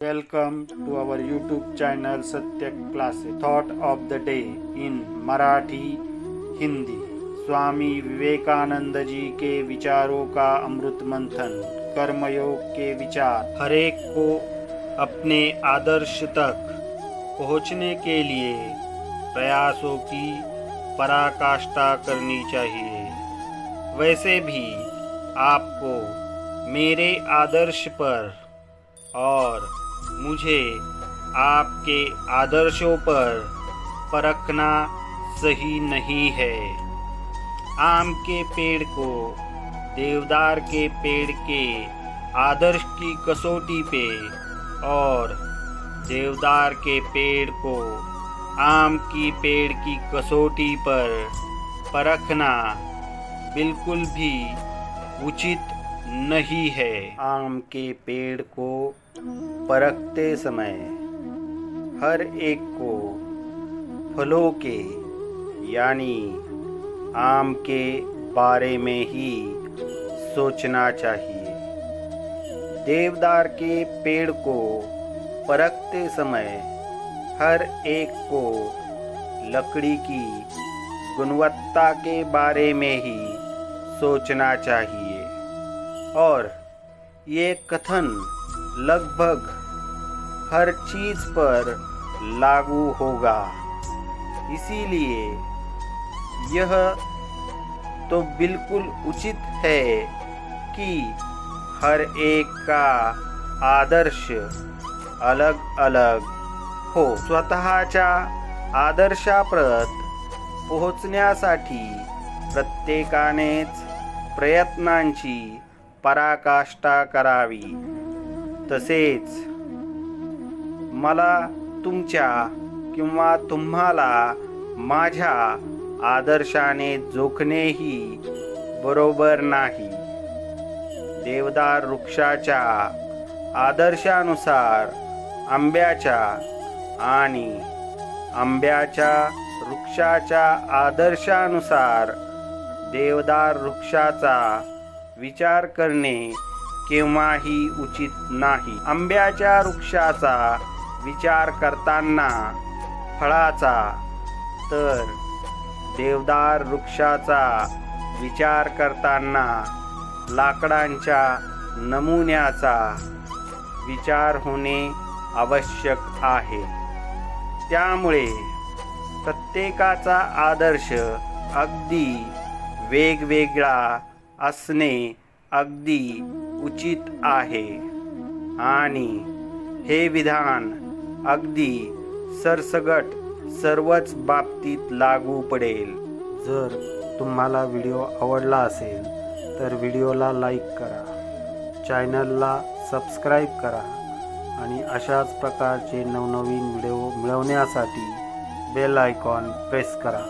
Welcome to our YouTube channel Satya Classes. Thought of the day in Marathi, Hindi. Swami Vivekananda ji के विचारों का अमृत मंथन। कर्मयोग के विचार। हरेक को अपने आदर्श तक पहुंचने के लिए प्रयासों की पराकाष्ठा करनी चाहिए। वैसे भी आपको मेरे आदर्श पर और मुझे आपके आदर्शों पर परखना सही नहीं है। आम के पेड़ को देवदार के पेड़ के आदर्श की कसौटी पे और देवदार के पेड़ को आम की पेड़ की कसौटी पर परखना बिल्कुल भी उचित नहीं है। आम के पेड़ को परखते समय हर एक को फलों के यानी आम के बारे में ही सोचना चाहिए। देवदार के पेड़ को परखते समय हर एक को लकड़ी की गुणवत्ता के बारे में ही सोचना चाहिए और ये कथन लगभग हर चीज़ पर लागू होगा। इसीलिए यह तो बिल्कुल उचित है कि हर एक का आदर्श अलग अलग हो। स्वतःच्या आदर्शाप्रत पोहोचण्यासाठी प्रत्येकानेच प्रयत्नांची पराकाष्ठा करावी। तसेच मला तुमच्या किंवा तुम्हाला माझ्या आदर्शाने जोखणेही बरोबर नाही। देवदार वृक्षाच्या आदर्शानुसार आंब्याच्या आणि आंब्याच्या वृक्षाच्या आदर्शानुसार देवदार वृक्षाचा विचार करणे केव्हाही उचित नाही। आंब्याच्या वृक्षाचा विचार करताना फळाचा तर देवदार वृक्षाचा विचार करताना लाकडांच्या नमुन्याचा विचार होणे आवश्यक आहे। त्यामुळे प्रत्येकाचा आदर्श अगदी वेगवेगळा असणे अगदी उचित आहे आणि हे विधान अगदी सरसगट सर्वच बाबतीत लागू पडेल। जर तुम्हाला व्हिडिओ आवडला असेल तर व्हिडिओला लाईक करा, चॅनलला सबस्क्राईब करा आणि अशाच प्रकारचे नवनवीन व्हिडिओ मिळवण्यासाठी बेल आयकॉन प्रेस करा।